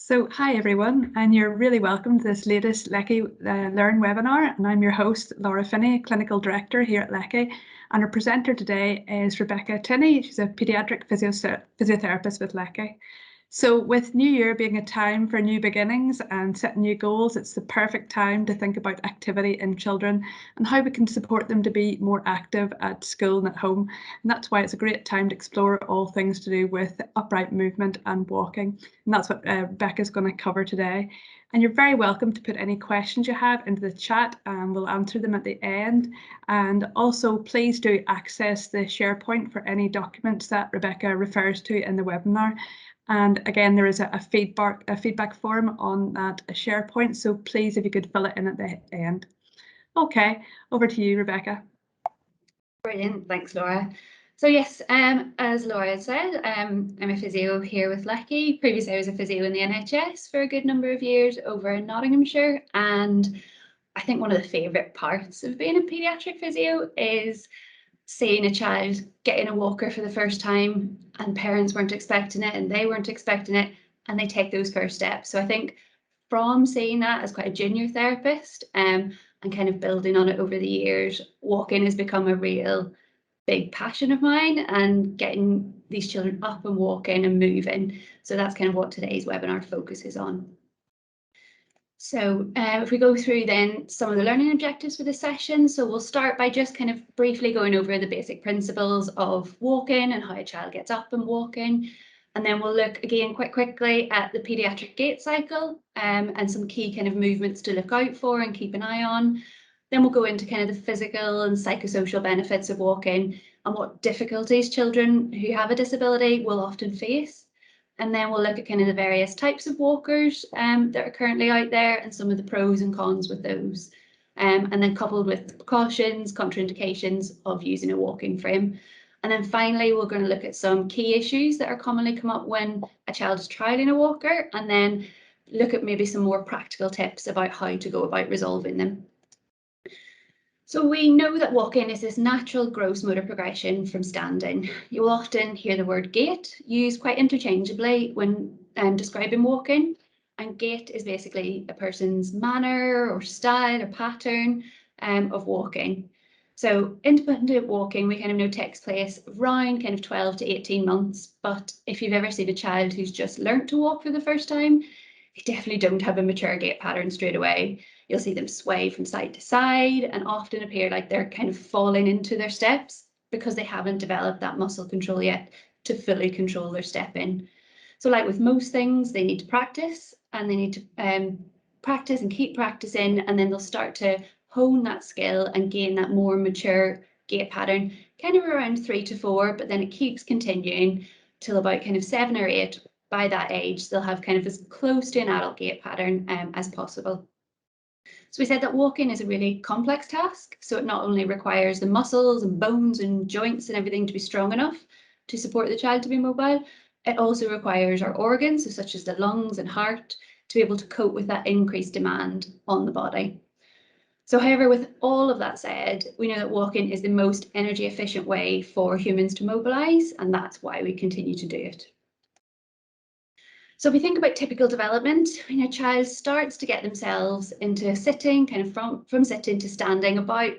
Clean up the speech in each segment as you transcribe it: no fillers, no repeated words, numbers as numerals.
So hi everyone, and you're really welcome to this latest Lecky Learn webinar, and I'm your host Laura Finney, Clinical Director here at Lecky, and our presenter today is Rebecca Tinney. She's a paediatric physiotherapist with Lecky. So with New Year being a time for new beginnings and setting new goals, it's the perfect time to think about activity in children and how we can support them to be more active at school and at home. And that's why it's a great time to explore all things to do with upright movement and walking. And that's what Rebecca's going to cover today. And you're very welcome to put any questions you have into the chat and we'll answer them at the end. And also please do access the SharePoint for any documents that Rebecca refers to in the webinar. And again, there is a feedback form on that SharePoint. So please, if you could fill it in at the end. Okay, over to you, Rebecca. Brilliant, thanks, Laura. So yes, as Laura said, I'm a physio here with Lecky. Previously, I was a physio in the NHS for a good number of years over in Nottinghamshire. And I think one of the favourite parts of being a paediatric physio is seeing a child get in a walker for the first time and parents weren't expecting it and they weren't expecting it and they take those first steps. So I think from seeing that as quite a junior therapist and kind of building on it over the years, walking has become a real big passion of mine and getting these children up and walking and moving. So that's kind of what today's webinar focuses on. So if we go through then some of the learning objectives for this session, so we'll start by just kind of briefly going over the basic principles of walking and how a child gets up and walking. And then we'll look again quite quickly at the paediatric gait cycle and some key kind of movements to look out for and keep an eye on. Then we'll go into kind of the physical and psychosocial benefits of walking and what difficulties children who have a disability will often face. And then we'll look at kind of the various types of walkers that are currently out there and some of the pros and cons with those. And then coupled with precautions, contraindications of using a walking frame. And then finally, we're going to look at some key issues that are commonly come up when a child is trialing a walker, and then look at maybe some more practical tips about how to go about resolving them. So we know that walking is this natural gross motor progression from standing. You will often hear the word gait used quite interchangeably when describing walking. And gait is basically a person's manner or style or pattern of walking. So independent walking, we kind of know takes place around kind of 12 to 18 months. But if you've ever seen a child who's just learnt to walk for the first time, they definitely don't have a mature gait pattern straight away. You'll see them sway from side to side and often appear like they're kind of falling into their steps because they haven't developed that muscle control yet to fully control their stepping. So like with most things, they need to practice and they need to practice and keep practicing, and then they'll start to hone that skill and gain that more mature gait pattern kind of around 3 to 4, but then it keeps continuing till about kind of 7 or 8. By that age, they'll have kind of as close to an adult gait pattern as possible. So we said that walking is a really complex task. So it not only requires the muscles and bones and joints and everything to be strong enough to support the child to be mobile, it also requires our organs, so such as the lungs and heart, to be able to cope with that increased demand on the body. So however, with all of that said, we know that walking is the most energy efficient way for humans to mobilise, and that's why we continue to do it. So if we think about typical development, when a child starts to get themselves into sitting, kind of from sitting to standing, about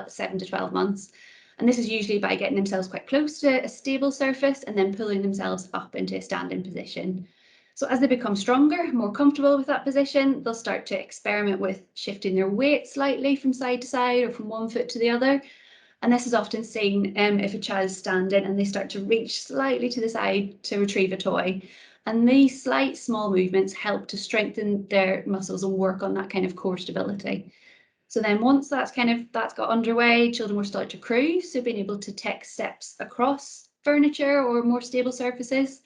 7 to 12 months. And this is usually by getting themselves quite close to a stable surface and then pulling themselves up into a standing position. So as they become stronger, more comfortable with that position, they'll start to experiment with shifting their weight slightly from side to side or from one foot to the other. And this is often seen if a child's standing and they start to reach slightly to the side to retrieve a toy. And these slight small movements help to strengthen their muscles and work on that kind of core stability. So then once that's got underway, children will start to cruise, so being able to take steps across furniture or more stable surfaces.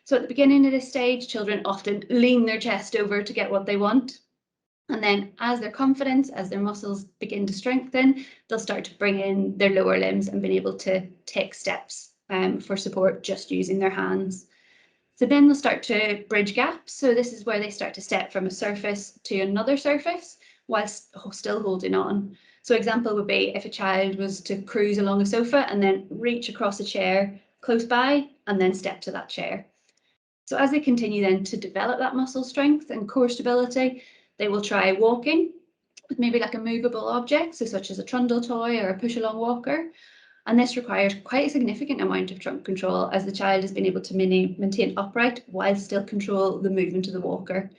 So at the beginning of this stage, children often lean their chest over to get what they want. And then as their confidence, as their muscles begin to strengthen, they'll start to bring in their lower limbs and being able to take steps for support just using their hands. So then they'll start to bridge gaps. So this is where they start to step from a surface to another surface whilst still holding on. So example would be if a child was to cruise along a sofa and then reach across a chair close by and then step to that chair. So as they continue then to develop that muscle strength and core stability, they will try walking with maybe like a movable object, so such as a trundle toy or a push-along walker. And this requires quite a significant amount of trunk control, as the child has been able to maintain upright while still control the movement of the walker.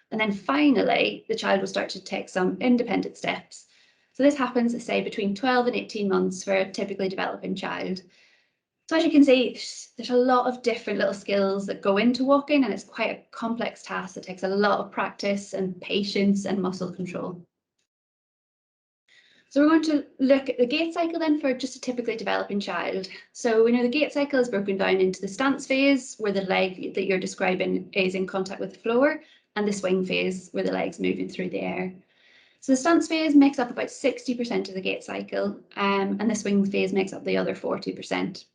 And then finally, the child will start to take some independent steps. So this happens, say, between 12 and 18 months for a typically developing child. So as you can see, there's a lot of different little skills that go into walking, and it's quite a complex task that takes a lot of practice and patience and muscle control. So we're going to look at the gait cycle then for just a typically developing child. So we know the gait cycle is broken down into the stance phase, where the leg that you're describing is in contact with the floor, and the swing phase, where the leg's moving through the air. So the stance phase makes up about 60% of the gait cycle, and the swing phase makes up the other 40%.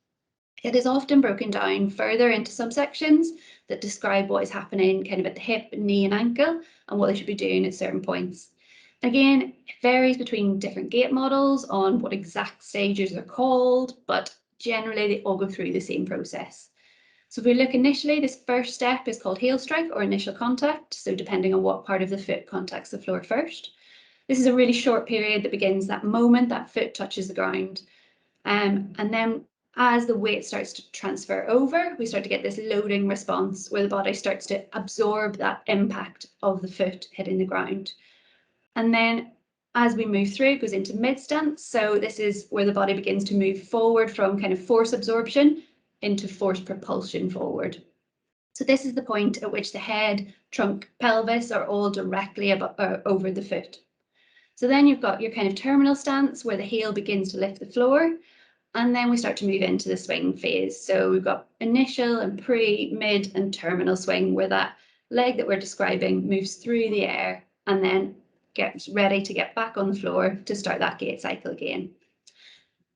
It is often broken down further into subsections that describe what is happening kind of at the hip, knee and ankle, and what they should be doing at certain points. Again, it varies between different gait models on what exact stages are called, but generally they all go through the same process. So if we look initially, this first step is called heel strike or initial contact, so depending on what part of the foot contacts the floor first. This is a really short period that begins that moment that foot touches the ground. And then as the weight starts to transfer over, we start to get this loading response where the body starts to absorb that impact of the foot hitting the ground. And then as we move through, it goes into mid-stance. So this is where the body begins to move forward from kind of force absorption into force propulsion forward. So this is the point at which the head, trunk, pelvis are all directly over the foot. So then you've got your kind of terminal stance where the heel begins to lift the floor. And then we start to move into the swing phase. So we've got initial and pre, mid and terminal swing, where that leg that we're describing moves through the air and then gets ready to get back on the floor to start that gait cycle again.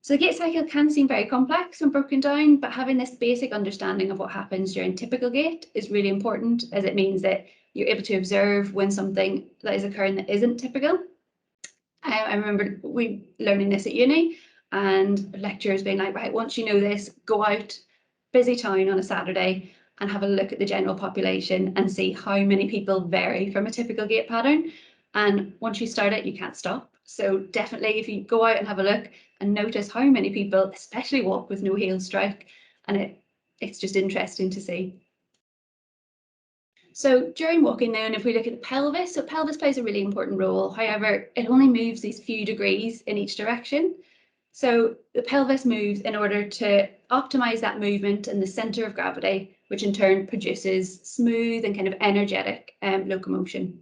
So the gait cycle can seem very complex when broken down, but having this basic understanding of what happens during typical gait is really important, as it means that you're able to observe when something that is occurring that isn't typical. I remember we learning this at uni, and lecturers being like, right, once you know this, go out, busy town on a Saturday and have a look at the general population and see how many people vary from a typical gait pattern. And once you start it, you can't stop. So definitely if you go out and have a look and notice how many people, especially walk with no heel strike, and it's just interesting to see. So during walking then, if we look at the pelvis, so pelvis plays a really important role. However, it only moves these few degrees in each direction. So the pelvis moves in order to optimize that movement in the center of gravity, which in turn produces smooth and kind of energetic locomotion.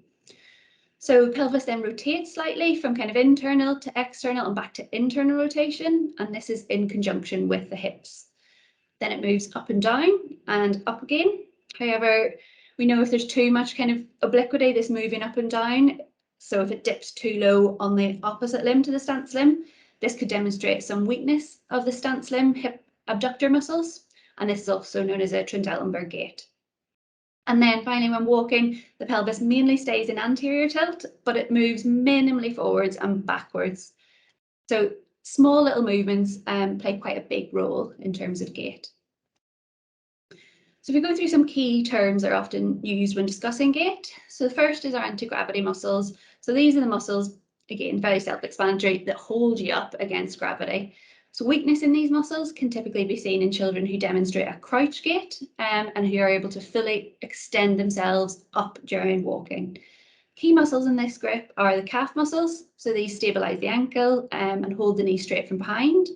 So pelvis then rotates slightly from kind of internal to external and back to internal rotation, and this is in conjunction with the hips. Then it moves up and down and up again. However, we know if there's too much kind of obliquity, this moving up and down, so if it dips too low on the opposite limb to the stance limb, this could demonstrate some weakness of the stance limb hip abductor muscles, and this is also known as a Trendelenburg gait. And then finally, when walking, the pelvis mainly stays in anterior tilt, but it moves minimally forwards and backwards. So small little movements play quite a big role in terms of gait. So if we go through some key terms that are often used when discussing gait. So the first is our anti-gravity muscles. So these are the muscles, again, very self-explanatory, that hold you up against gravity. So weakness in these muscles can typically be seen in children who demonstrate a crouch gait and who are able to fully extend themselves up during walking. Key muscles in this group are the calf muscles. So these stabilize the ankle and hold the knee straight from behind.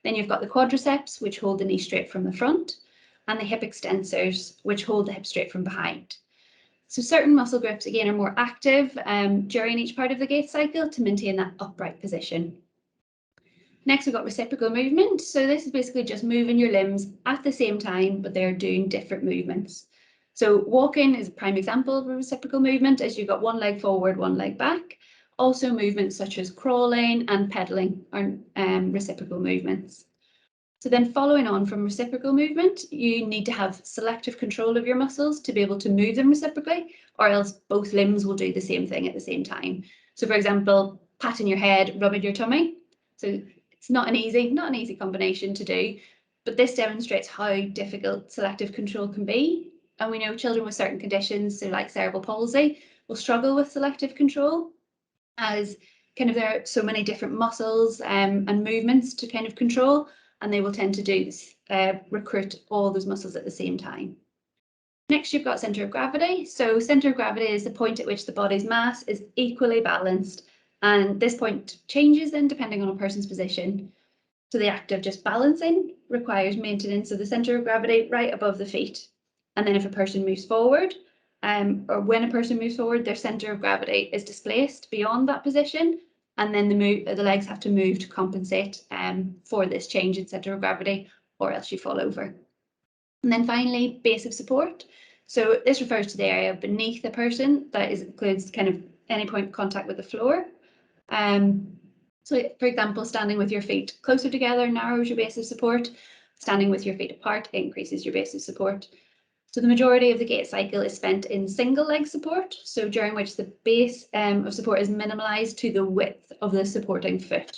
Then you've got the quadriceps, which hold the knee straight from the front, and the hip extensors, which hold the hip straight from behind. So certain muscle groups, again, are more active during each part of the gait cycle to maintain that upright position. Next, we've got reciprocal movement. So this is basically just moving your limbs at the same time, but they're doing different movements. So walking is a prime example of a reciprocal movement, as you've got one leg forward, one leg back. Also movements such as crawling and pedaling are reciprocal movements. So then following on from reciprocal movement, you need to have selective control of your muscles to be able to move them reciprocally, or else both limbs will do the same thing at the same time. So for example, patting your head, rubbing your tummy. So it's not an easy combination to do, but this demonstrates how difficult selective control can be. And we know children with certain conditions, so like cerebral palsy, will struggle with selective control, as kind of there are so many different muscles and movements to kind of control, and they will tend to do recruit all those muscles at the same time. Next, you've got centre of gravity. So centre of gravity is the point at which the body's mass is equally balanced, and this point changes then depending on a person's position. So the act of just balancing requires maintenance of the centre of gravity right above the feet. And then if a person moves forward, or when a person moves forward, their centre of gravity is displaced beyond that position, and then the legs have to move to compensate for this change in centre of gravity, or else you fall over. And then finally, base of support. So this refers to the area beneath the person that includes kind of any point of contact with the floor. So for example, standing with your feet closer together narrows your base of support. Standing with your feet apart increases your base of support. So the majority of the gait cycle is spent in single leg support, so during which the base of support is minimalised to the width of the supporting foot.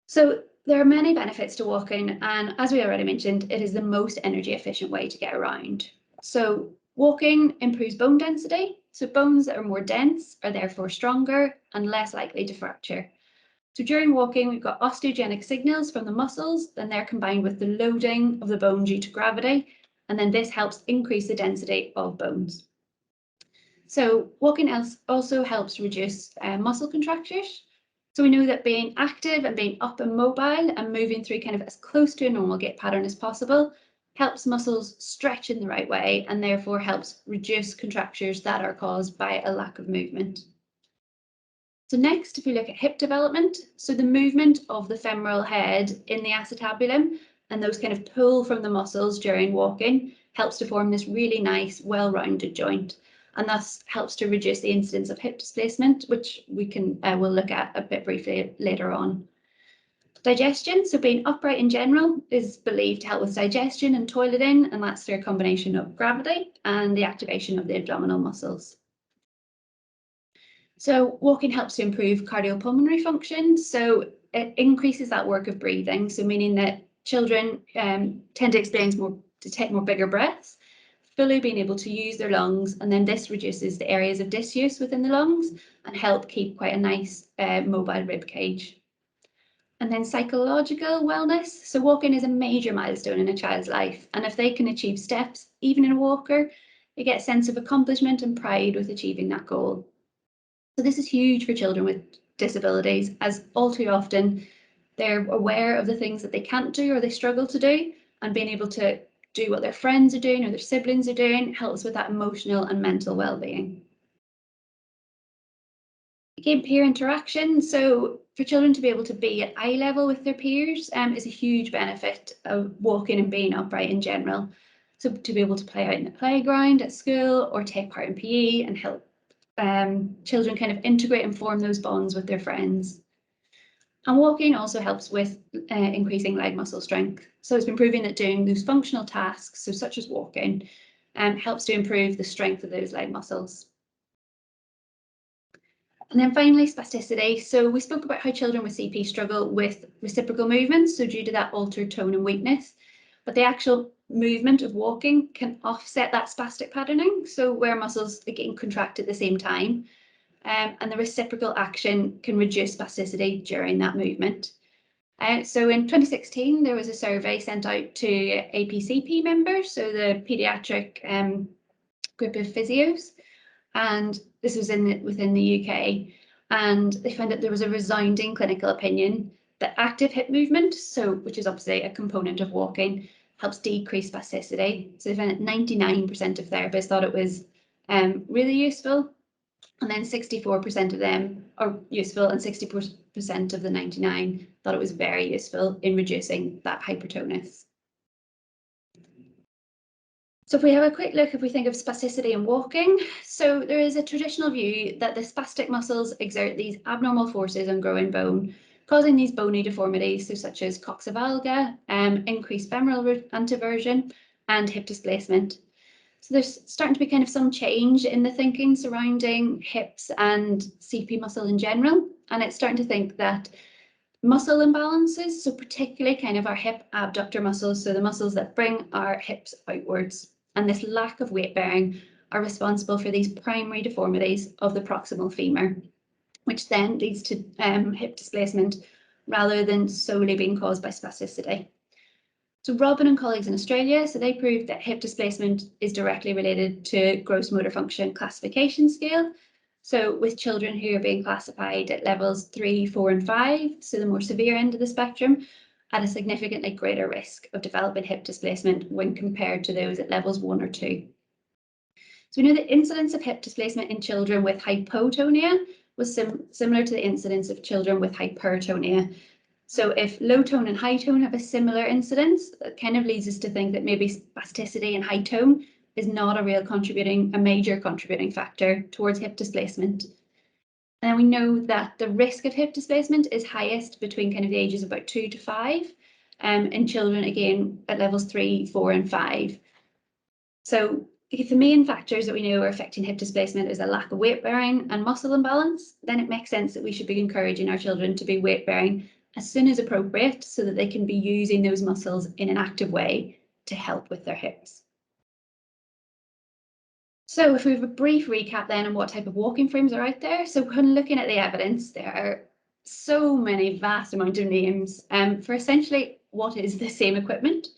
So there are many benefits to walking, and as we already mentioned, it is the most energy efficient way to get around. So walking improves bone density, so bones that are more dense are therefore stronger and less likely to fracture. So during walking, we've got osteogenic signals from the muscles, then they're combined with the loading of the bone due to gravity, and then this helps increase the density of bones. So walking also helps reduce muscle contractures. So we know that being active and being up and mobile and moving through kind of as close to a normal gait pattern as possible helps muscles stretch in the right way, and therefore helps reduce contractures that are caused by a lack of movement. So next, if we look at hip development, so the movement of the femoral head in the acetabulum and those kind of pull from the muscles during walking helps to form this really nice, well-rounded joint, and thus helps to reduce the incidence of hip displacement, which we'll look at a bit briefly later on. Digestion, so being upright in general, is believed to help with digestion and toileting, and that's through a combination of gravity and the activation of the abdominal muscles. So walking helps to improve cardiopulmonary function, so it increases that work of breathing, so meaning that children tend to take more bigger breaths, fully being able to use their lungs, and then this reduces the areas of disuse within the lungs and help keep quite a nice mobile rib cage. And then psychological wellness, so walking is a major milestone in a child's life, and if they can achieve steps, even in a walker, they get a sense of accomplishment and pride with achieving that goal. So this is huge for children with disabilities, as all too often they're aware of the things that they can't do or they struggle to do, and being able to do what their friends are doing or their siblings are doing helps with that emotional and mental well-being. Again, peer interaction. So for children to be able to be at eye level with their peers is a huge benefit of walking and being upright in general. So to be able to play out in the playground at school or take part in PE and help children kind of integrate and form those bonds with their friends. And walking also helps with increasing leg muscle strength. So it's been proven that doing those functional tasks, so such as walking, helps to improve the strength of those leg muscles. And then finally, spasticity. So we spoke about how children with CP struggle with reciprocal movements, so due to that altered tone and weakness. But the actual movement of walking can offset that spastic patterning, so where muscles are getting contracted at the same time. And the reciprocal action can reduce spasticity during that movement. So in 2016, there was a survey sent out to APCP members, so the paediatric group of physios, and this was within the UK, and they found that there was a resounding clinical opinion that active hip movement, which is obviously a component of walking, helps decrease spasticity. So they found that 99% of therapists thought it was really useful, and then 64% of them are useful, and 60% of the 99 thought it was very useful in reducing that hypertonus. So if we have a quick look, if we think of spasticity and walking, so there is a traditional view that the spastic muscles exert these abnormal forces on growing bone, causing these bony deformities, so such as coxavalga, increased femoral anteversion, and hip displacement. So there's starting to be kind of some change in the thinking surrounding hips and CP muscle in general, and it's starting to think that Muscle imbalances, so particularly kind of our hip abductor muscles, so the muscles that bring our hips outwards, and this lack of weight bearing are responsible for these primary deformities of the proximal femur, which then leads to hip displacement rather than solely being caused by spasticity. So Robin and colleagues in Australia, so they proved that hip displacement is directly related to gross motor function classification scale. So with children who are being classified at levels 3, 4, and 5, so the more severe end of the spectrum, at a significantly greater risk of developing hip displacement when compared to those at levels 1 or 2. So we know the incidence of hip displacement in children with hypotonia was similar to the incidence of children with hypertonia. So if low tone and high tone have a similar incidence, that kind of leads us to think that maybe spasticity and high tone is not a major contributing factor towards hip displacement. And we know that the risk of hip displacement is highest between kind of the ages of about 2 to 5, in children, again, at levels 3, 4, and 5. So if the main factors that we know are affecting hip displacement is a lack of weight bearing and muscle imbalance, then it makes sense that we should be encouraging our children to be weight bearing as soon as appropriate so that they can be using those muscles in an active way to help with their hips. So if we have a brief recap then on what type of walking frames are out there. So when looking at the evidence, there are so many vast amount of names for essentially what is the same equipment.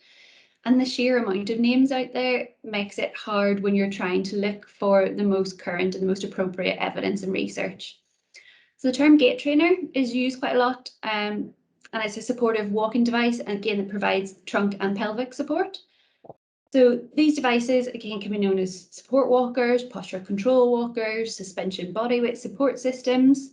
And the sheer amount of names out there makes it hard when you're trying to look for the most current and the most appropriate evidence and research. So the term gait trainer is used quite a lot, and it's a supportive walking device, and again, it provides trunk and pelvic support. So these devices, again, can be known as support walkers, postural control walkers, suspension bodyweight support systems.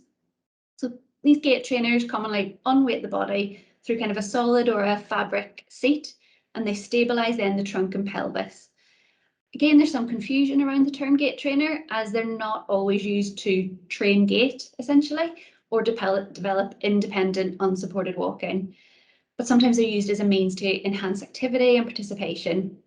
So these gait trainers commonly unweight the body through kind of a solid or a fabric seat, and they stabilize then the trunk and pelvis. Again, there's some confusion around the term gait trainer as they're not always used to train gait, essentially, or develop independent unsupported walking. But sometimes they're used as a means to enhance activity and participation.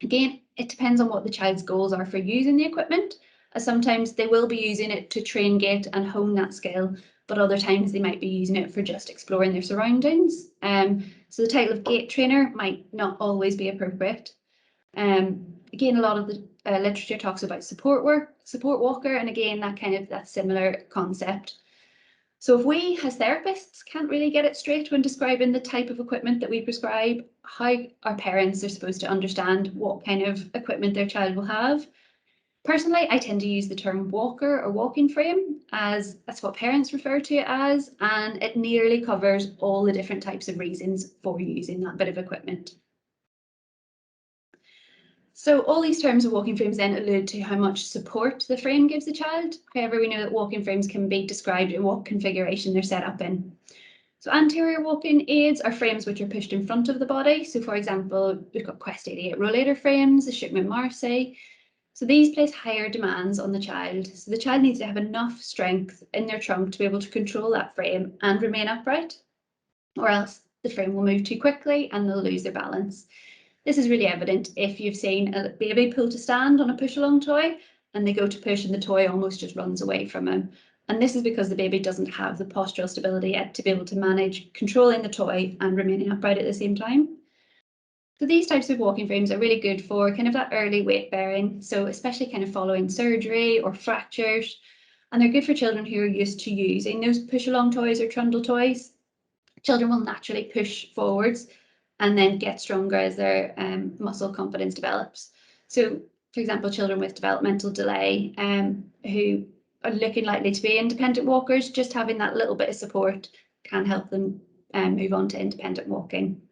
Again, it depends on what the child's goals are for using the equipment, as sometimes they will be using it to train gait and hone that skill, but other times they might be using it for just exploring their surroundings. So the title of gait trainer might not always be appropriate. Again, a lot of the literature talks about support walker, and again, that similar concept. So if we as therapists can't really get it straight when describing the type of equipment that we prescribe, how our parents are supposed to understand what kind of equipment their child will have. Personally, I tend to use the term walker or walking frame as that's what parents refer to it as, and it nearly covers all the different types of reasons for using that bit of equipment. So all these terms of walking frames then allude to how much support the frame gives the child. However, we know that walking frames can be described in what configuration they're set up in. So anterior walking aids are frames which are pushed in front of the body. So for example, we've got Quest 88 rollator frames, the Shipman Marseille. So these place higher demands on the child. So the child needs to have enough strength in their trunk to be able to control that frame and remain upright, or else the frame will move too quickly and they'll lose their balance. This is really evident if you've seen a baby pull to stand on a push-along toy and they go to push and the toy almost just runs away from them. And this is because the baby doesn't have the postural stability yet to be able to manage controlling the toy and remaining upright at the same time. So these types of walking frames are really good for kind of that early weight bearing, so especially kind of following surgery or fractures. And they're good for children who are used to using those push-along toys or trundle toys. Children will naturally push forwards and then get stronger as their muscle confidence develops. So, for example, children with developmental delay who are looking likely to be independent walkers, just having that little bit of support can help them move on to independent walking.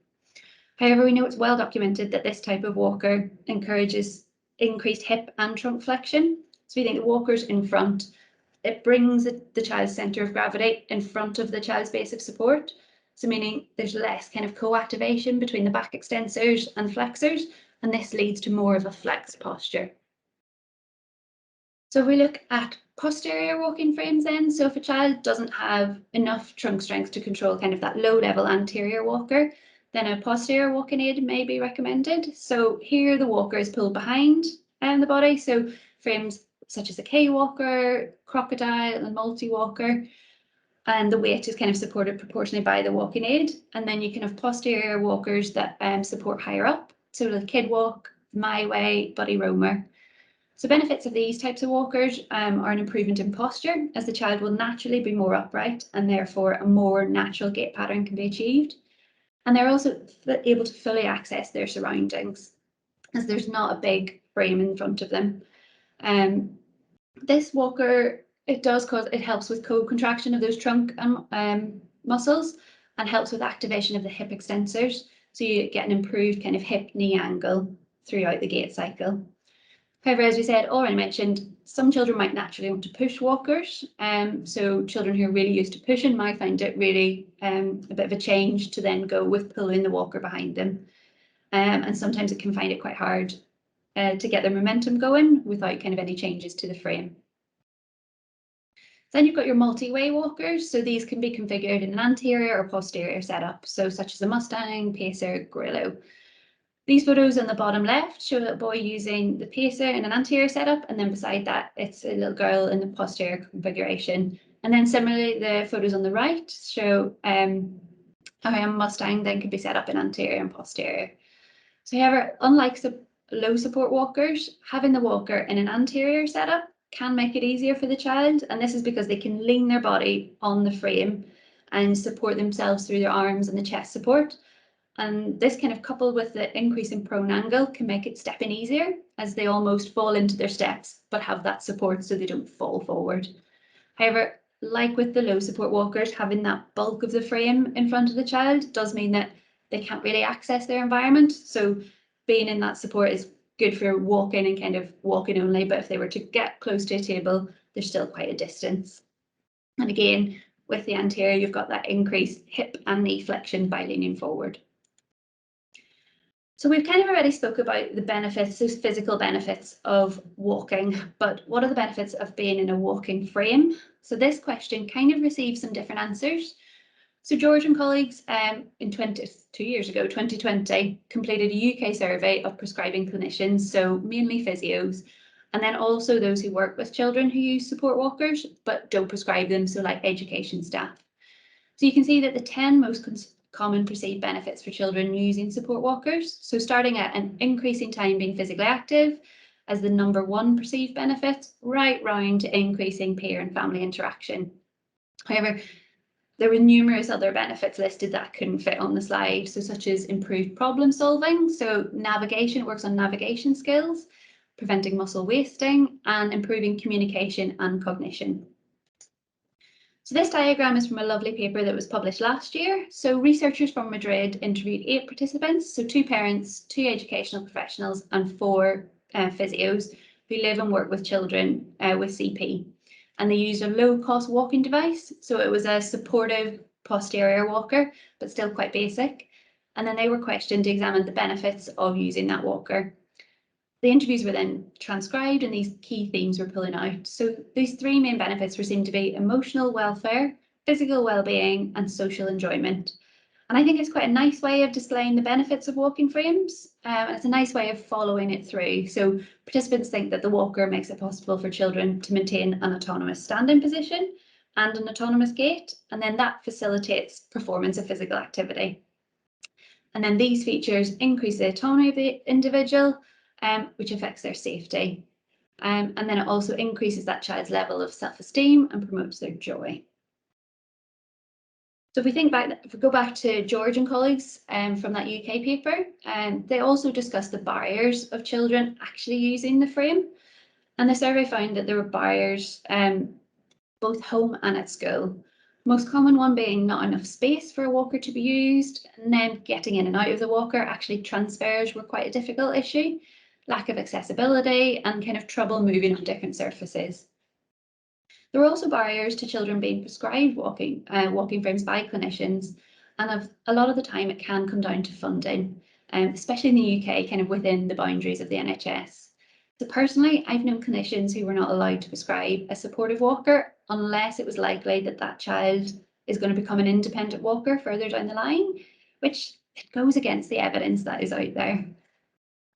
However, we know it's well documented that this type of walker encourages increased hip and trunk flexion. So we think the walkers in front, it brings the child's centre of gravity in front of the child's base of support. So meaning there's less kind of co-activation between the back extensors and flexors, and this leads to more of a flexed posture. So if we look at posterior walking frames then, so if a child doesn't have enough trunk strength to control kind of that low level anterior walker, then a posterior walking aid may be recommended. So here the walker is pulled behind the body, so frames such as a K walker, crocodile and multi-walker. and the weight is kind of supported proportionally by the walking aid. And then you can have posterior walkers that support higher up. So the Kid Walk, My Way, Buddy Roamer. So benefits of these types of walkers are an improvement in posture, as the child will naturally be more upright and therefore a more natural gait pattern can be achieved. And they're also able to fully access their surroundings, as there's not a big frame in front of them. This walker, it helps with co-contraction of those trunk muscles and helps with activation of the hip extensors. So you get an improved kind of hip-knee angle throughout the gait cycle. However, as we said, already mentioned, some children might naturally want to push walkers. So children who are really used to pushing might find it really a bit of a change to then go with pulling the walker behind them. And sometimes it can find it quite hard to get their momentum going without kind of any changes to the frame. Then you've got your multi-way walkers. So these can be configured in an anterior or posterior setup, so such as a Mustang, Pacer, Grillo. These photos on the bottom left show a little boy using the Pacer in an anterior setup, and then beside that, it's a little girl in the posterior configuration. And then similarly, the photos on the right show how a Mustang then could be set up in anterior and posterior. So however, unlike low support walkers, having the walker in an anterior setup can make it easier for the child, and this is because they can lean their body on the frame and support themselves through their arms and the chest support. And this kind of coupled with the increase in prone angle can make it stepping easier, as they almost fall into their steps but have that support so they don't fall forward. However, like with the low support walkers, having that bulk of the frame in front of the child does mean that they can't really access their environment. So being in that support is good for walking and kind of walking only, but if they were to get close to a table, there's still quite a distance. And again, with the anterior, you've got that increased hip and knee flexion by leaning forward. So we've kind of already spoke about the benefits, those physical benefits of walking, but what are the benefits of being in a walking frame? So this question kind of received some different answers. So George and colleagues in 2 years ago, 2020, completed a UK survey of prescribing clinicians, so mainly physios, and then also those who work with children who use support walkers, but don't prescribe them, so like education staff. So you can see that the 10 most common perceived benefits for children using support walkers. So starting at an increasing time being physically active as the #1 perceived benefit, right round to increasing peer and family interaction. However, there were numerous other benefits listed that couldn't fit on the slide, so such as improved problem solving, so navigation, it works on navigation skills, preventing muscle wasting, and improving communication and cognition. So this diagram is from a lovely paper that was published last year. So researchers from Madrid interviewed 8 participants, so 2 parents, 2 educational professionals, and 4 physios who live and work with children with CP. And they used a low-cost walking device. So it was a supportive posterior walker, but still quite basic. And then they were questioned to examine the benefits of using that walker. The interviews were then transcribed and these key themes were pulling out. So these 3 main benefits were seen to be emotional welfare, physical well-being, and social enjoyment. And I think it's quite a nice way of displaying the benefits of walking frames. And it's a nice way of following it through. So participants think that the walker makes it possible for children to maintain an autonomous standing position and an autonomous gait, and then that facilitates performance of physical activity. And then these features increase the autonomy of the individual, which affects their safety. And then it also increases that child's level of self-esteem and promotes their joy. So if we go back to George and colleagues from that UK paper, they also discussed the barriers of children actually using the frame. And the survey found that there were barriers both home and at school. Most common one being not enough space for a walker to be used, and then getting in and out of the walker, actually transfers were quite a difficult issue, lack of accessibility and kind of trouble moving on different surfaces. There were also barriers to children being prescribed walking frames by clinicians, and a lot of the time it can come down to funding, especially in the UK, kind of within the boundaries of the NHS. So personally, I've known clinicians who were not allowed to prescribe a supportive walker unless it was likely that that child is going to become an independent walker further down the line, which it goes against the evidence that is out there.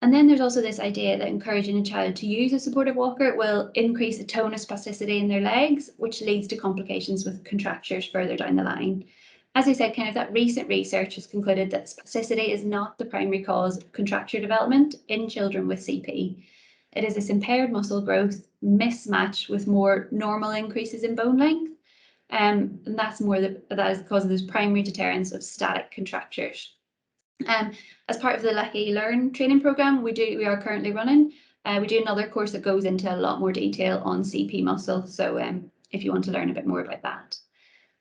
And then there's also this idea that encouraging a child to use a supportive walker will increase the tone of spasticity in their legs, which leads to complications with contractures further down the line. As I said, kind of that recent research has concluded that spasticity is not the primary cause of contracture development in children with CP. It is this impaired muscle growth mismatched with more normal increases in bone length. And that is the cause of those primary deterrents of static contractures. As part of the Lecky Learn training program we are currently running, we do another course that goes into a lot more detail on CP muscle. So if you want to learn a bit more about that.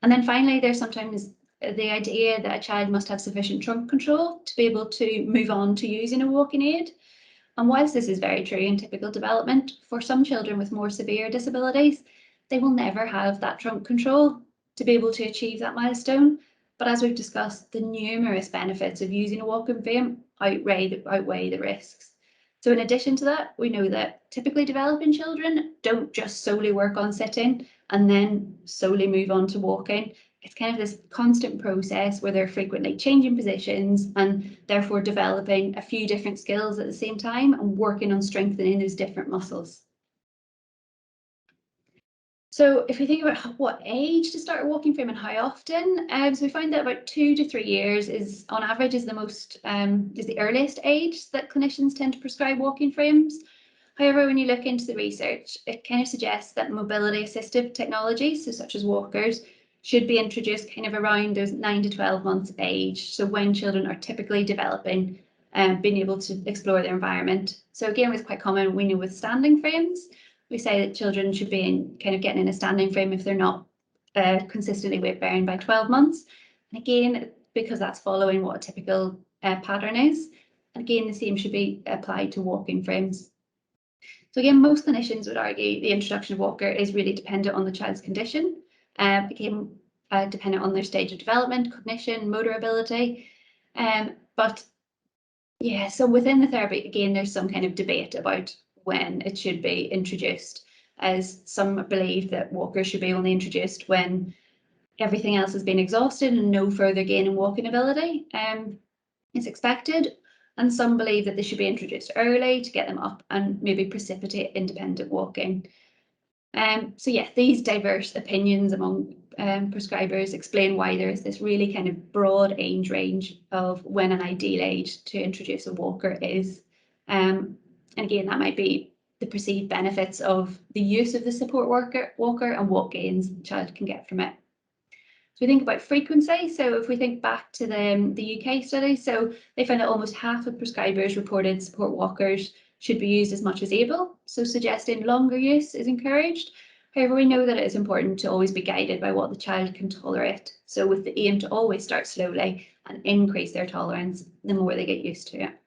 And then finally, there's sometimes the idea that a child must have sufficient trunk control to be able to move on to using a walking aid. And whilst this is very true in typical development, for some children with more severe disabilities, they will never have that trunk control to be able to achieve that milestone. But as we've discussed, the numerous benefits of using a walking frame outweigh the risks. So in addition to that, we know that typically developing children don't just solely work on sitting and then solely move on to walking. It's kind of this constant process where they're frequently changing positions and therefore developing a few different skills at the same time and working on strengthening those different muscles. So if we think about what age to start a walking frame and how often, so we find that about 2 to 3 years is on average is the earliest age that clinicians tend to prescribe walking frames. However, when you look into the research, it kind of suggests that mobility assistive technologies, so such as walkers, should be introduced kind of around those 9 to 12 months age. So when children are typically developing and being able to explore their environment. So again, it's quite common, we know with standing frames, we say that children should be getting in a standing frame if they're not consistently weight bearing by 12 months. And again, because that's following what a typical pattern is. And again, the same should be applied to walking frames. So again, most clinicians would argue the introduction of walker is really dependent on the child's condition, dependent on their stage of development, cognition, motor ability. But yeah, so within the therapy, again, there's some kind of debate about when it should be introduced, as some believe that walkers should be only introduced when everything else has been exhausted and no further gain in walking ability is expected. And some believe that they should be introduced early to get them up and maybe precipitate independent walking. So yeah, these diverse opinions among prescribers explain why there is this really kind of broad age range of when an ideal age to introduce a walker is. And again, that might be the perceived benefits of the use of the support walker and what gains the child can get from it. So we think about frequency. So if we think back to the UK study, so they found that almost half of prescribers reported support walkers should be used as much as able, so suggesting longer use is encouraged. However, we know that it is important to always be guided by what the child can tolerate, so with the aim to always start slowly and increase their tolerance the more they get used to it.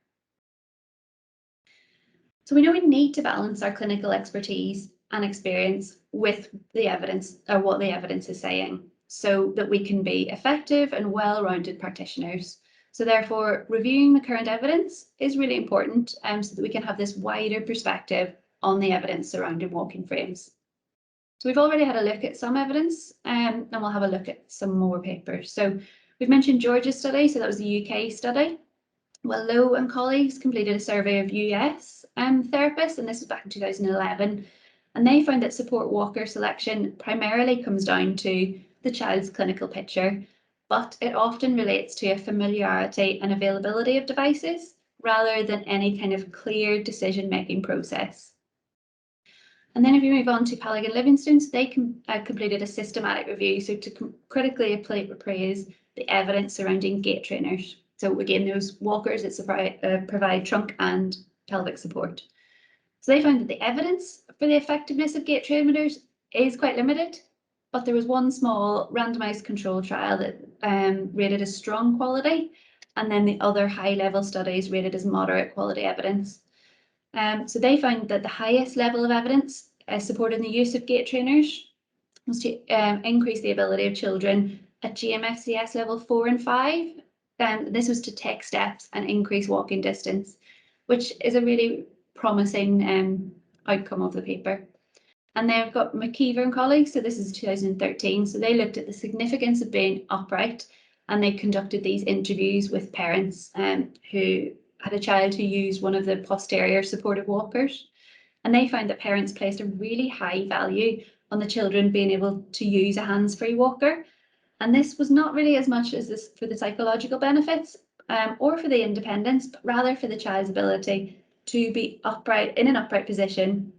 So we know we need to balance our clinical expertise and experience with the evidence, or what the evidence is saying, so that we can be effective and well-rounded practitioners. So therefore, reviewing the current evidence is really important so that we can have this wider perspective on the evidence surrounding walking frames. So we've already had a look at some evidence and we'll have a look at some more papers. So we've mentioned Georgia's study, so that was the UK study. Well, Lowe and colleagues completed a survey of US therapists, and this was back in 2011, and they found that support walker selection primarily comes down to the child's clinical picture, but it often relates to a familiarity and availability of devices rather than any kind of clear decision-making process. And then if you move on to Pallig and Livingstone, so they completed a systematic review, so to critically appraise the evidence surrounding gait trainers. So again, those walkers that provide trunk and pelvic support. So they found that the evidence for the effectiveness of gait trainers is quite limited, but there was one small randomized control trial that rated as strong quality, and then the other high-level studies rated as moderate quality evidence. So they found that the highest level of evidence supporting the use of gait trainers was to increase the ability of children at GMFCS level 4 and 5. This was to take steps and increase walking distance, which is a really promising outcome of the paper. And then we've got McKeever and colleagues, so this is 2013, so they looked at the significance of being upright, and they conducted these interviews with parents who had a child who used one of the posterior supportive walkers, and they found that parents placed a really high value on the children being able to use a hands-free walker. And this was not really as much as this for the psychological benefits or for the independence, but rather for the child's ability to be upright in an upright position,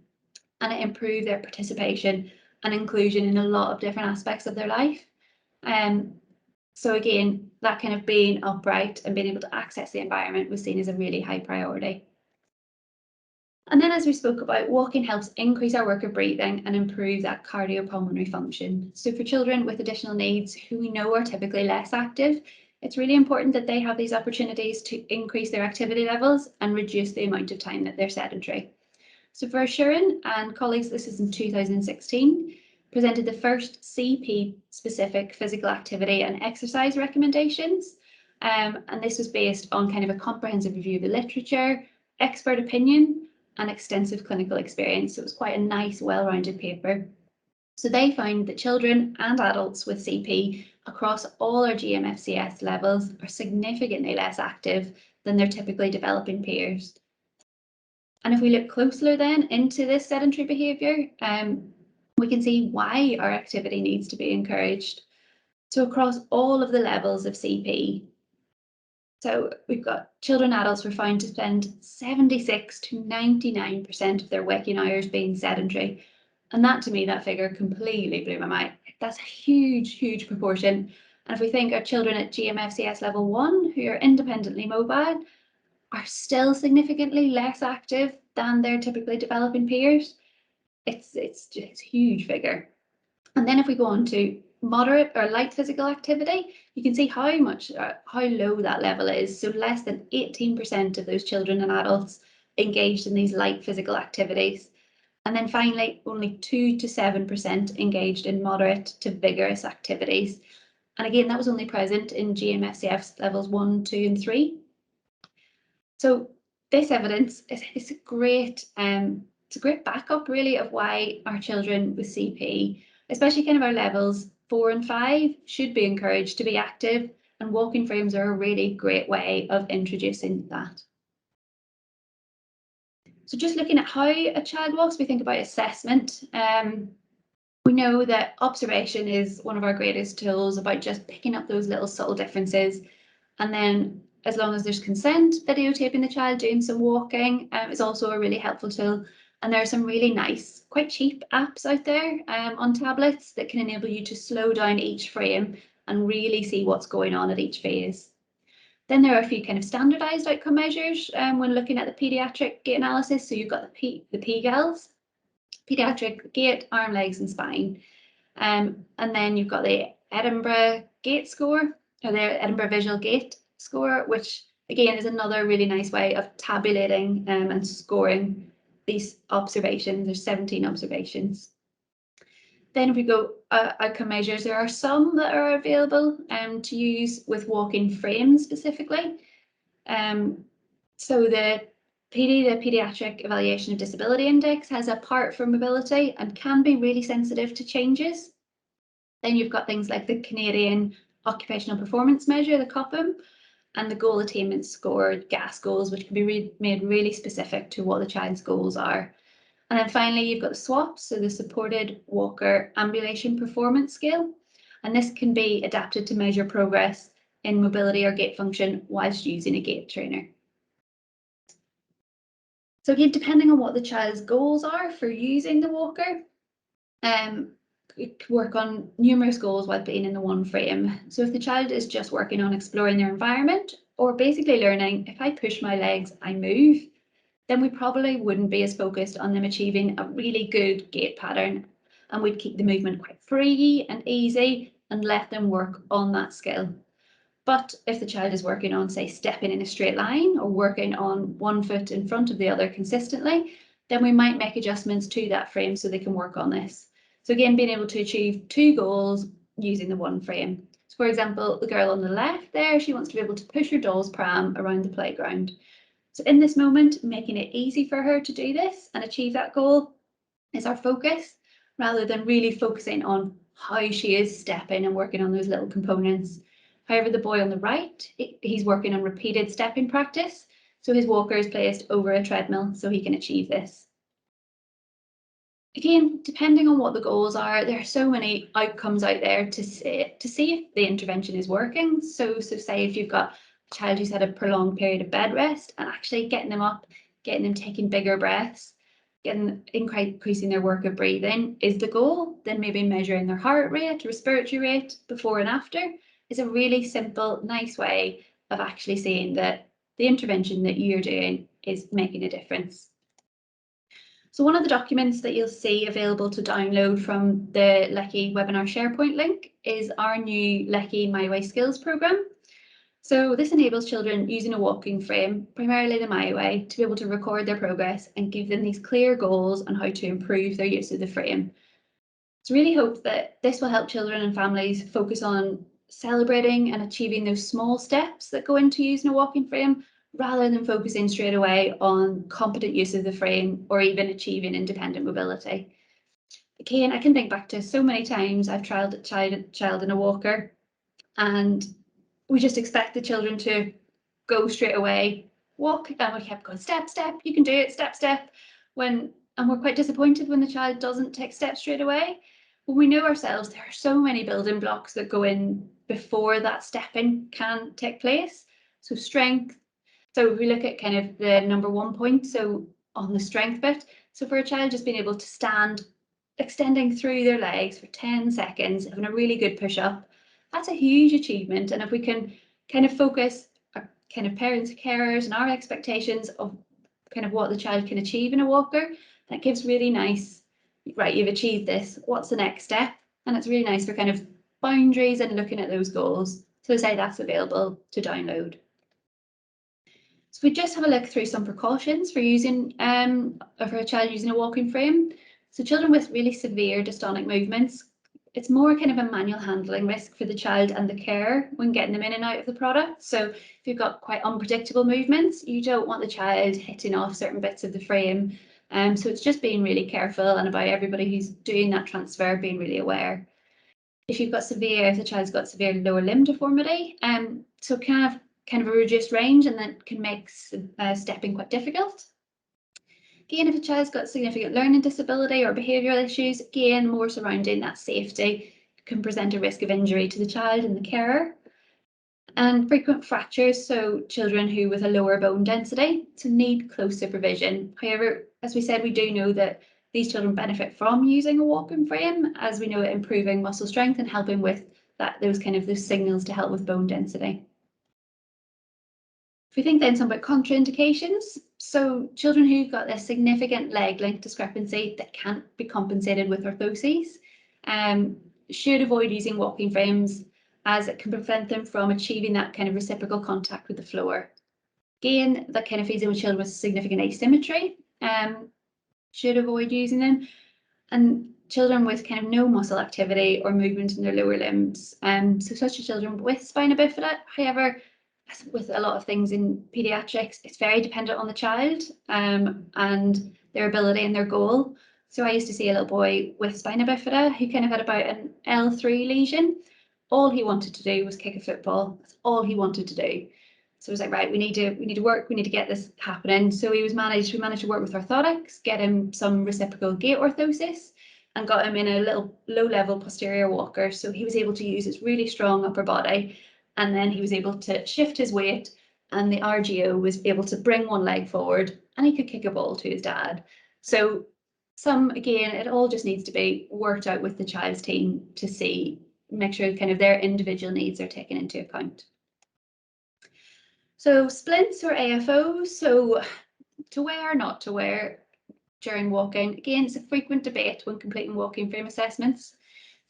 and it improved their participation and inclusion in a lot of different aspects of their life. So again, that kind of being upright and being able to access the environment was seen as a really high priority. And then, as we spoke about, walking helps increase our work of breathing and improve that cardiopulmonary function. So for children with additional needs who we know are typically less active, it's really important that they have these opportunities to increase their activity levels and reduce the amount of time that they're sedentary. So for Sharon and colleagues, this is in 2016, presented the first CP-specific physical activity and exercise recommendations. And this was based on kind of a comprehensive review of the literature, expert opinion, and extensive clinical experience. So it was quite a nice, well-rounded paper. So they found that children and adults with CP across all our GMFCS levels are significantly less active than their typically developing peers. And if we look closer then into this sedentary behaviour, we can see why our activity needs to be encouraged. So across all of the levels of CP, so we've got children and adults were found to spend 76 to 99% of their waking hours being sedentary. And that, to me, that figure completely blew my mind. That's a huge, huge proportion. And if we think our children at GMFCS level 1 who are independently mobile are still significantly less active than their typically developing peers, it's a huge figure. And then if we go on to moderate or light physical activity, you can see how low that level is. So less than 18% of those children and adults engaged in these light physical activities. And then finally, only 2 to 7% engaged in moderate to vigorous activities. And again, that was only present in GMFCS levels 1, 2, and 3. So this evidence is a great backup really of why our children with CP, especially kind of our levels 4 and 5, should be encouraged to be active, and walking frames are a really great way of introducing that. So just looking at how a child walks, we think about assessment. We know that observation is one of our greatest tools about just picking up those little subtle differences. And then as long as there's consent, videotaping the child doing some walking is also a really helpful tool. And there are some really nice, quite cheap apps out there on tablets that can enable you to slow down each frame and really see what's going on at each phase. Then there are a few kind of standardized outcome measures when looking at the pediatric gait analysis. So you've got the PGALs, pediatric gait, arm, legs, and spine. And then you've got the Edinburgh Gait score, or the Edinburgh Visual Gait score, which again is another really nice way of tabulating and scoring these observations. There's 17 observations. Then if we go outcome measures, there are some that are available to use with walking frames specifically. So the Pediatric Evaluation of Disability Index has a part for mobility and can be really sensitive to changes. Then you've got things like the Canadian Occupational Performance Measure, the COPM, and the Goal Attainment Score, GAS goals, which can be made really specific to what the child's goals are. And then finally, you've got the SWAP, so the Supported Walker Ambulation Performance Scale. And this can be adapted to measure progress in mobility or gait function whilst using a gait trainer. So again, depending on what the child's goals are for using the walker, you can work on numerous goals while being in the one frame. So if the child is just working on exploring their environment or basically learning, if I push my legs, I move, then we probably wouldn't be as focused on them achieving a really good gait pattern, and we'd keep the movement quite free and easy and let them work on that skill. But if the child is working on, say, stepping in a straight line or working on one foot in front of the other consistently, then we might make adjustments to that frame so they can work on this. So again, being able to achieve 2 goals using the one frame. So for example, the girl on the left there, she wants to be able to push her doll's pram around the playground. So in this moment, making it easy for her to do this and achieve that goal is our focus, rather than really focusing on how she is stepping and working on those little components. However, the boy on the right, he's working on repeated stepping practice. So his walker is placed over a treadmill so he can achieve this. Again, depending on what the goals are, there are so many outcomes out there to see if the intervention is working. So say if you've got a child who's had a prolonged period of bed rest, and actually getting them up, getting them taking bigger breaths, increasing their work of breathing is the goal, then maybe measuring their heart rate, respiratory rate before and after is a really simple, nice way of actually seeing that the intervention that you're doing is making a difference. So one of the documents that you'll see available to download from the Lecky webinar SharePoint link is our new Lecky My Way Skills programme. So this enables children using a walking frame, primarily the My Way, to be able to record their progress and give them these clear goals on how to improve their use of the frame. So really hope that this will help children and families focus on celebrating and achieving those small steps that go into using a walking frame, rather than focusing straight away on competent use of the frame or even achieving independent mobility. Again, I can think back to so many times I've trialed a child in a walker, and we just expect the children to go straight away, walk, and we kept going step, step, you can do it, step, step, and we're quite disappointed when the child doesn't take steps straight away. When we know ourselves, there are so many building blocks that go in before that stepping can take place. So strength. So if we look at kind of the number 1 point, so on the strength bit, so for a child just being able to stand, extending through their legs for 10 seconds, having a really good push up, that's a huge achievement. And if we can kind of focus our kind of parents, carers, and our expectations of kind of what the child can achieve in a walker, that gives really nice, right, you've achieved this, what's the next step? And it's really nice for kind of boundaries and looking at those goals. So say that's available to download. So we just have a look through some precautions for using for a child using a walking frame. So children with really severe dystonic movements, it's more kind of a manual handling risk for the child and the carer when getting them in and out of the product. So if you've got quite unpredictable movements, you don't want the child hitting off certain bits of the frame. So it's just being really careful, and about everybody who's doing that transfer being really aware. If the child's got severe lower limb deformity, so kind of a reduced range, and that can make stepping quite difficult. Again, if a child's got significant learning disability or behavioural issues, again, more surrounding that safety can present a risk of injury to the child and the carer. And frequent fractures, so children who with a lower bone density, so need close supervision. However, as we said, we do know that these children benefit from using a walking frame, as we know it improving muscle strength and helping with those signals to help with bone density. If we think then some about contraindications, so children who've got a significant leg length discrepancy that can't be compensated with orthoses should avoid using walking frames, as it can prevent them from achieving that kind of reciprocal contact with the floor. Again, that kind of feeds in with children with significant asymmetry, should avoid using them. And children with kind of no muscle activity or movement in their lower limbs, so such as children with spina bifida. However, as with a lot of things in paediatrics, it's very dependent on the child and their ability and their goal. So I used to see a little boy with spina bifida who kind of had about an L3 lesion. All he wanted to do was kick a football. That's all he wanted to do. So it was like, right, we need to work, we need to get this happening. So we managed to work with orthotics, get him some reciprocal gait orthosis, and got him in a little low-level posterior walker. So he was able to use his really strong upper body, and then he was able to shift his weight, and the RGO was able to bring one leg forward, and he could kick a ball to his dad. So again, it all just needs to be worked out with the child's team to make sure kind of their individual needs are taken into account. So splints or AFOs, so to wear or not to wear during walking, again, it's a frequent debate when completing walking frame assessments.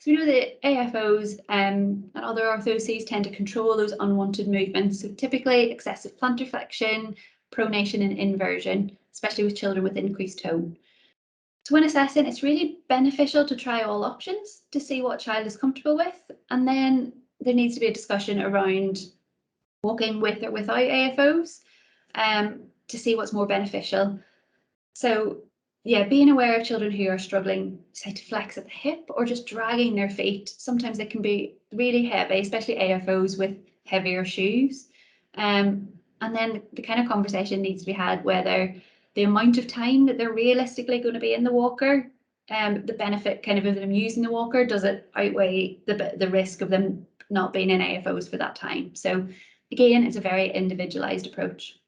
So we know that AFOs and other orthoses tend to control those unwanted movements, so typically excessive plantar flexion, pronation and inversion, especially with children with increased tone. So when assessing, it's really beneficial to try all options to see what child is comfortable with, and then there needs to be a discussion around walking with or without AFOs to see what's more beneficial. So yeah, being aware of children who are struggling, say, to flex at the hip or just dragging their feet. Sometimes they can be really heavy, especially AFOs with heavier shoes. And And then the kind of conversation needs to be had whether the amount of time that they're realistically going to be in the walker, the benefit kind of them using the walker, does it outweigh the risk of them not being in AFOs for that time? So again, it's a very individualized approach.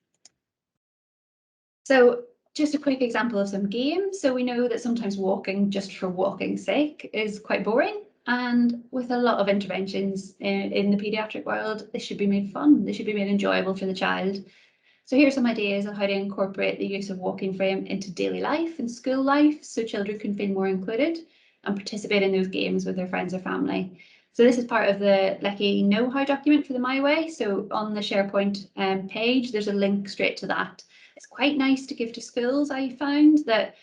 So just a quick example of some games. So we know that sometimes walking just for walking's sake is quite boring. And with a lot of interventions in the paediatric world, this should be made fun. They should be made enjoyable for the child. So here are some ideas of how to incorporate the use of walking frame into daily life and school life so children can feel more included and participate in those games with their friends or family. So this is part of the Lecky know-how document for the My Way. So on the SharePoint page, there's a link straight to that. It's quite nice to give to schools. I found that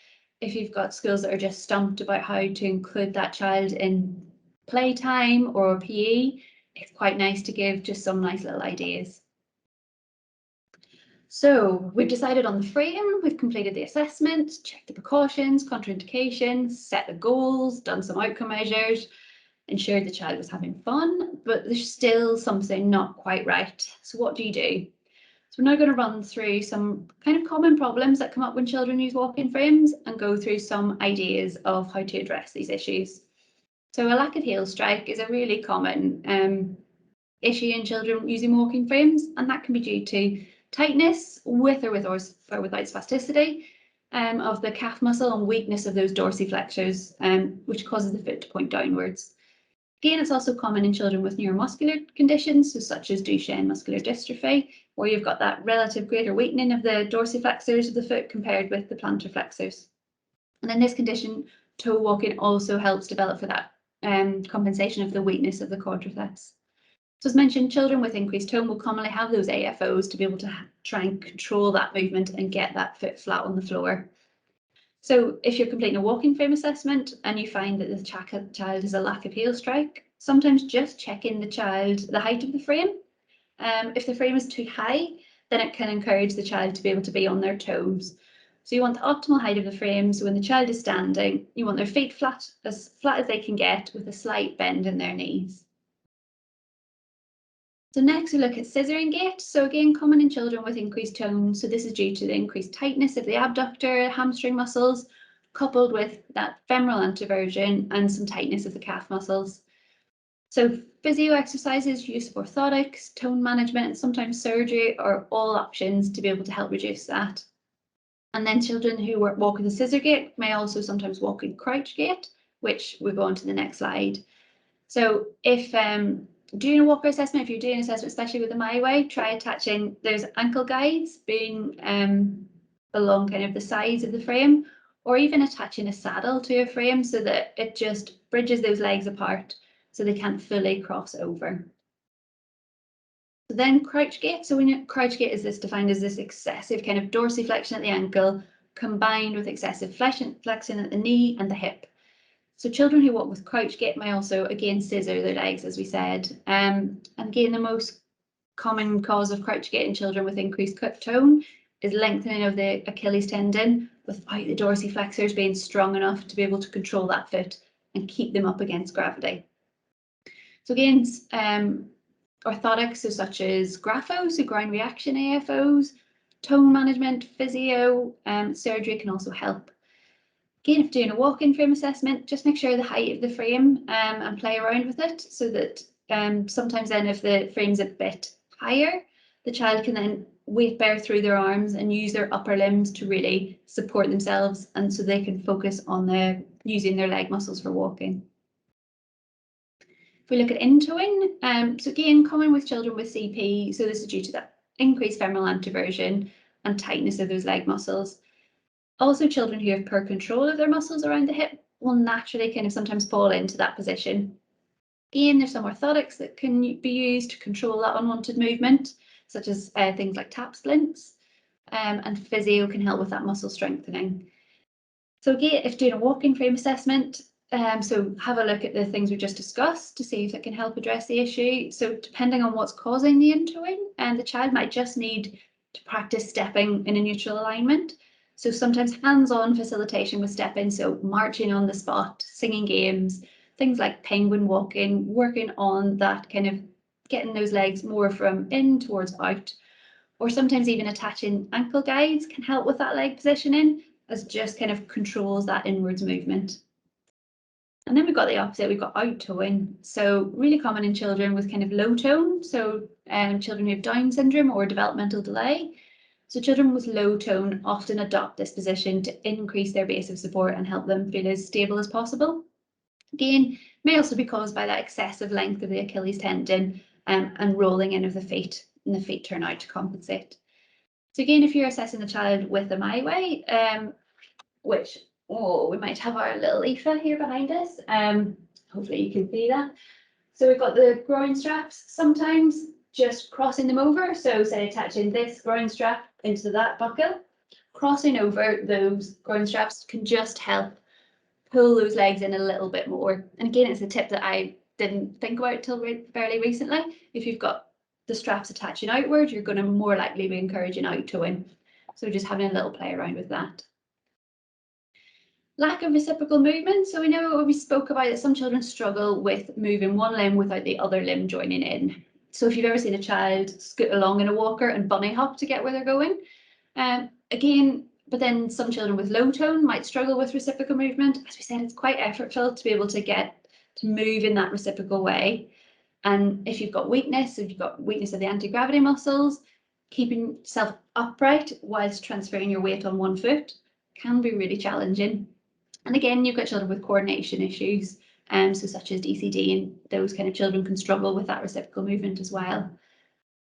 if you've got schools that are just stumped about how to include that child in playtime or PE, it's quite nice to give just some nice little ideas. So we've decided on the frame, we've completed the assessment, checked the precautions, contraindications, set the goals, done some outcome measures, ensured the child was having fun, but there's still something not quite right. So what do you do? So we're now going to run through some kind of common problems that come up when children use walking frames and go through some ideas of how to address these issues. So a lack of heel strike is a really common issue in children using walking frames, and that can be due to tightness with or without spasticity of the calf muscle and weakness of those dorsiflexors, which causes the foot to point downwards. Again, it's also common in children with neuromuscular conditions, so such as Duchenne muscular dystrophy, where you've got that relative greater weakening of the dorsiflexors of the foot compared with the plantar flexors. And in this condition, toe walking also helps develop for that compensation of the weakness of the quadriceps. So as mentioned, children with increased tone will commonly have those AFOs to be able to try and control that movement and get that foot flat on the floor. So if you're completing a walking frame assessment and you find that the child has a lack of heel strike, sometimes just checking the height of the frame. If the frame is too high, then it can encourage the child to be able to be on their toes. So you want the optimal height of the frame. So when the child is standing, you want their feet flat as they can get with a slight bend in their knees. So next we look at scissoring gait. So again, common in children with increased tone. So this is due to the increased tightness of the abductor, hamstring muscles, coupled with that femoral anteversion and some tightness of the calf muscles. So physio exercises, use of orthotics, tone management, and sometimes surgery are all options to be able to help reduce that. And then children who walk with a scissor gait may also sometimes walk in crouch gait, which we'll go on to the next slide. So if doing a walker assessment, if you're doing an assessment, especially with the My Way, try attaching, there's ankle guides being along kind of the sides of the frame, or even attaching a saddle to a frame so that it just bridges those legs apart so they can't fully cross over. So then crouch gait. So when crouch gait is defined as this excessive kind of dorsiflexion at the ankle combined with excessive flexing at the knee and the hip. So children who walk with crouch gait may also, again, scissor their legs, as we said. And again, the most common cause of crouch gait in children with increased tone is lengthening of the Achilles tendon without the dorsiflexors being strong enough to be able to control that foot and keep them up against gravity. So again, orthotics, so such as graphos, so ground reaction AFOs, tone management, physio, surgery can also help. Again, if doing a walk-in frame assessment, just make sure the height of the frame and play around with it so that sometimes then if the frame's a bit higher, the child can then weight bear through their arms and use their upper limbs to really support themselves, and so they can focus on using their leg muscles for walking. If we look at in-toeing, so again, common with children with CP, so this is due to that increased femoral anteversion and tightness of those leg muscles. Also, children who have poor control of their muscles around the hip will naturally kind of sometimes fall into that position. Again, there's some orthotics that can be used to control that unwanted movement, such as things like tap splints, and physio can help with that muscle strengthening. So again, if doing a walking frame assessment, so have a look at the things we just discussed to see if it can help address the issue. So depending on what's causing the in-toeing, the child might just need to practice stepping in a neutral alignment. So sometimes hands-on facilitation with stepping, so marching on the spot, singing games, things like penguin walking, working on that kind of getting those legs more from in towards out, or sometimes even attaching ankle guides can help with that leg positioning, as just kind of controls that inwards movement. And then we've got the opposite, we've got out toeing. So really common in children with kind of low tone, so children who have Down syndrome or developmental delay. So children with low tone often adopt this position to increase their base of support and help them feel as stable as possible. Again, may also be caused by that excessive length of the Achilles tendon and rolling in of the feet, and the feet turn out to compensate. So again, if you're assessing the child with a My Way, which, we might have our little leaflet here behind us. Hopefully you can see that. So we've got the groin straps, sometimes just crossing them over. So say attaching this groin strap into that buckle, crossing over those groin straps can just help pull those legs in a little bit more. And again, it's a tip that I didn't think about till fairly recently. If you've got the straps attaching outward, you're going to more likely be encouraging out toeing. So just having a little play around with that. Lack of reciprocal movement. So we know we spoke about that some children struggle with moving one limb without the other limb joining in. So if you've ever seen a child scoot along in a walker and bunny hop to get where they're going, again, but then some children with low tone might struggle with reciprocal movement. As we said, it's quite effortful to be able to get to move in that reciprocal way. And if you've got weakness, of the anti-gravity muscles, keeping yourself upright whilst transferring your weight on one foot can be really challenging. And again, you've got children with coordination issues, so such as DCD, and those kind of children can struggle with that reciprocal movement as well.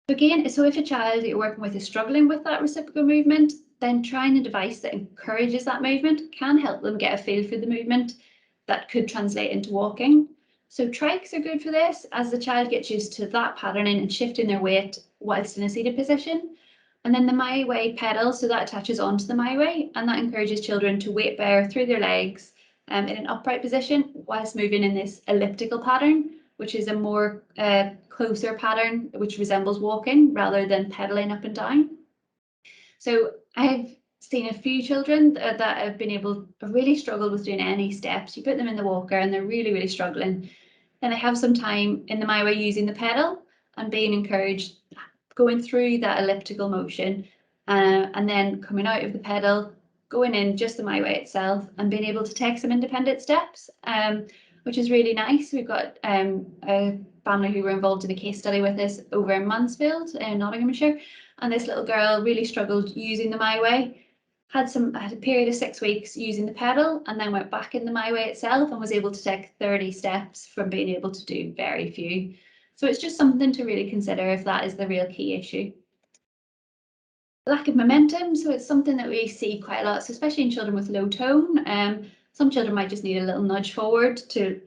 Again, so if a child that you're working with is struggling with that reciprocal movement, then trying a device that encourages that movement can help them get a feel for the movement that could translate into walking. So trikes are good for this, as the child gets used to that patterning and shifting their weight whilst in a seated position. And then the My Way pedal, so that attaches onto the My Way, and that encourages children to weight bear through their legs in an upright position whilst moving in this elliptical pattern, which is a more closer pattern which resembles walking rather than pedaling up and down. So I've seen a few children that have really struggled with doing any steps. You put them in the walker and they're really, really struggling. Then they have some time in the My Way using the pedal and being encouraged going through that elliptical motion and then coming out of the pedal, going in just the My Way itself and being able to take some independent steps, which is really nice. We've got a family who were involved in a case study with us over in Mansfield in Nottinghamshire, and this little girl really struggled using the My Way, had a period of 6 weeks using the pedal, and then went back in the My Way itself and was able to take 30 steps from being able to do very few. So it's just something to really consider if that is the real key issue. Lack of momentum, so it's something that we see quite a lot, so especially in children with low tone. Some children might just need a little nudge forward to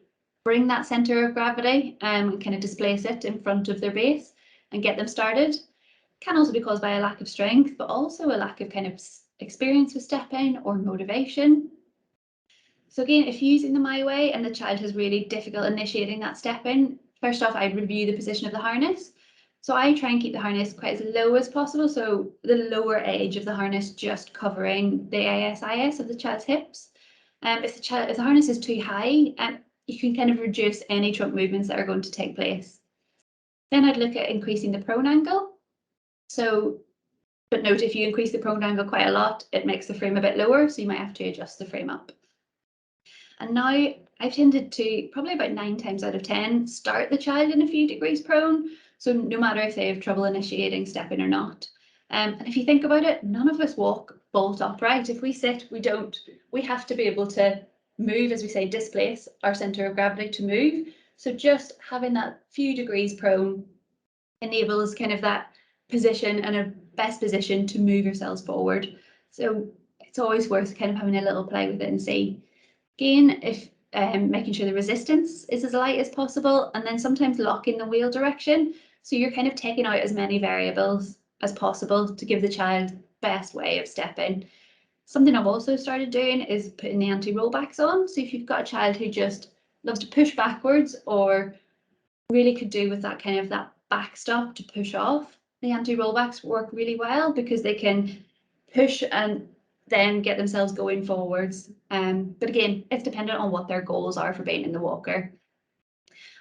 bring that centre of gravity and kind of displace it in front of their base and get them started. Can also be caused by a lack of strength, but also a lack of kind of experience with stepping or motivation. So again, if you're using the My Way and the child has really difficult initiating that stepping, first off, I'd review the position of the harness. So I try and keep the harness quite as low as possible, so the lower edge of the harness just covering the ASIS of the child's hips. If the harness is too high, you can kind of reduce any trunk movements that are going to take place. Then I'd look at increasing the prone angle. So, but note, if you increase the prone angle quite a lot, it makes the frame a bit lower, so you might have to adjust the frame up. And now I've tended to, probably about 9 times out of 10, start the child in a few degrees prone. So no matter if they have trouble initiating stepping or not. And if you think about it, none of us walk bolt upright. If we sit, we don't. We have to be able to move, as we say, displace our centre of gravity to move. So just having that few degrees prone enables kind of that position and a best position to move yourselves forward. So it's always worth kind of having a little play with it and see. Again, if making sure the resistance is as light as possible, and then sometimes locking the wheel direction. So you're kind of taking out as many variables as possible to give the child best way of stepping. Something I've also started doing is putting the anti-rollbacks on. So if you've got a child who just loves to push backwards or really could do with that kind of that backstop to push off, the anti-rollbacks work really well because they can push and then get themselves going forwards. But again, it's dependent on what their goals are for being in the walker.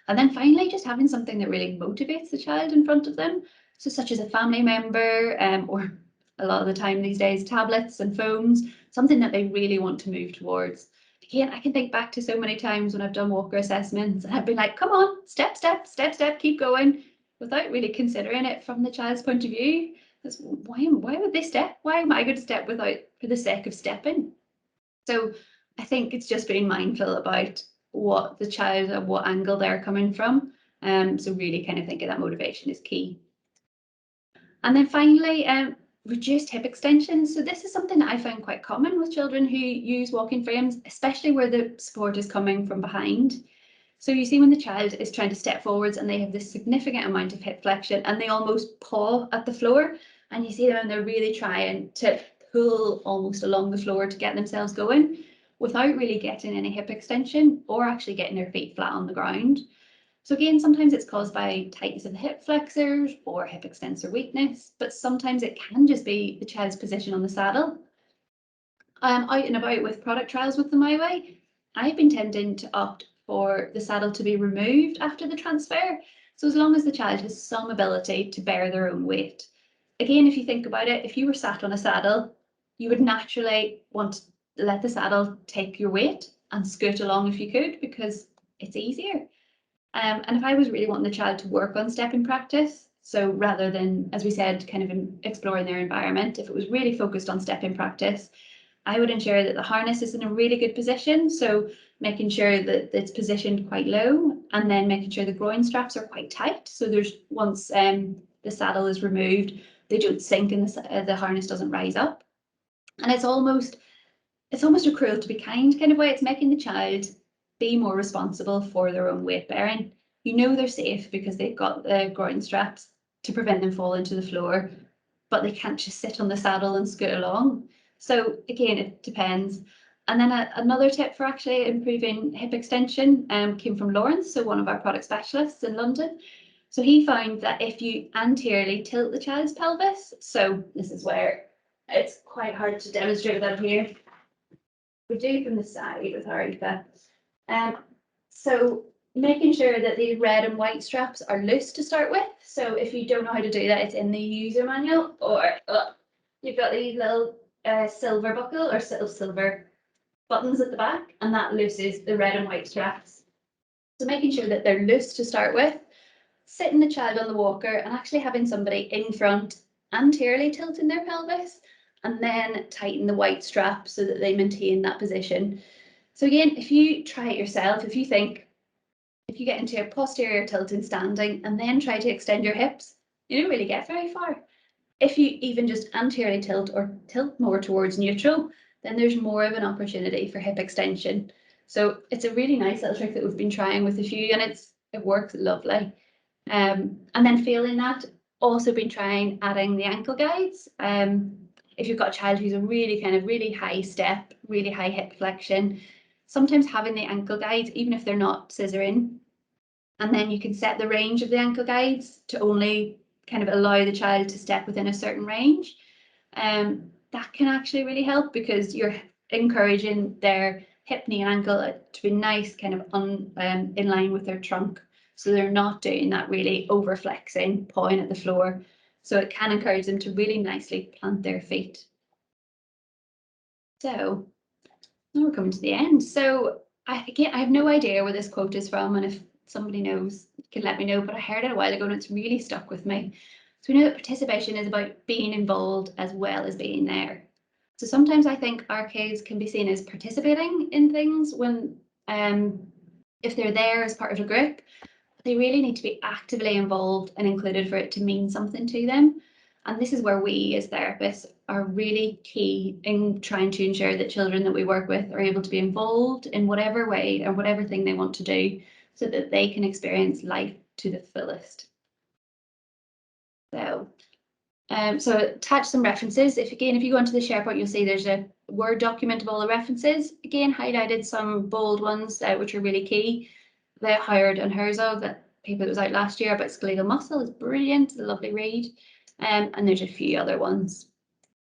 And then finally, just having something that really motivates the child in front of them. So such as a family member, or a lot of the time these days, tablets and phones, something that they really want to move towards. Again, I can think back to so many times when I've done walker assessments and I've been like, come on, step, step, step, step, keep going, without really considering it from the child's point of view. Why would they step? Why am I going to step for the sake of stepping? So I think it's just being mindful about what the child and what angle they're coming from. So really kind of thinking that motivation is key. And then finally, reduced hip extensions. So this is something that I find quite common with children who use walking frames, especially where the support is coming from behind. So you see when the child is trying to step forwards and they have this significant amount of hip flexion and they almost paw at the floor, and you see them and they're really trying to pull almost along the floor to get themselves going without really getting any hip extension or actually getting their feet flat on the ground. So again, sometimes it's caused by tightness of the hip flexors or hip extensor weakness, but sometimes it can just be the child's position on the saddle. Out and about with product trials with the My Way, I've been tending to opt for the saddle to be removed after the transfer. So as long as the child has some ability to bear their own weight. Again, if you think about it, if you were sat on a saddle, you would naturally want to let the saddle take your weight and scoot along if you could, because it's easier. And if I was really wanting the child to work on stepping practice, so rather than, as we said, kind of exploring their environment, if it was really focused on stepping practice, I would ensure that the harness is in a really good position. So making sure that it's positioned quite low, and then making sure the groin straps are quite tight. So there's once the saddle is removed, they don't sink and the harness doesn't rise up. And it's almost a cruel to be kind kind of way. It's making the child be more responsible for their own weight bearing. You know they're safe because they've got the groin straps to prevent them falling to the floor, but they can't just sit on the saddle and scoot along. So again, it depends. And then another tip for actually improving hip extension came from Lawrence, so one of our product specialists in London. So he found that if you anteriorly tilt the child's pelvis, so this is where it's quite hard to demonstrate that here. We do from the side with Harika. So making sure that the red and white straps are loose to start with. So if you don't know how to do that, it's in the user manual, or you've got these little silver buckle or silver buttons at the back, and that looses the red and white straps. So making sure that they're loose to start with, sitting the child on the walker and actually having somebody in front anteriorly tilting their pelvis, and then tighten the white strap so that they maintain that position. So again, if you try it yourself, if you get into a posterior tilt in standing and then try to extend your hips, you don't really get very far. If you even just anteriorly tilt or tilt more towards neutral, then there's more of an opportunity for hip extension. So it's a really nice little trick that we've been trying with a few, and it works lovely. And then failing that, also been trying adding the ankle guides. If you've got a child who's a really high step, really high hip flexion, sometimes having the ankle guides, even if they're not scissoring, and then you can set the range of the ankle guides to only kind of allow the child to step within a certain range. That can actually really help, because you're encouraging their hip, knee and ankle to be nice, kind of in line with their trunk. So they're not doing that really over flexing, pawing at the floor. So it can encourage them to really nicely plant their feet. So now we're coming to the end. So I have no idea where this quote is from, and if somebody knows, can let me know, but I heard it a while ago and it's really stuck with me. So we know that participation is about being involved as well as being there. So sometimes I think our kids can be seen as participating in things when, if they're there as part of a group, they really need to be actively involved and included for it to mean something to them. And this is where we as therapists are really key in trying to ensure that children that we work with are able to be involved in whatever way or whatever thing they want to do, so that they can experience life to the fullest. So attach some references. If you go into the SharePoint, you'll see there's a Word document of all the references. Again, highlighted some bold ones, which are really key. The Howard and Herzog, that paper that was out last year about skeletal muscle, is brilliant. It's a lovely read. And there's a few other ones.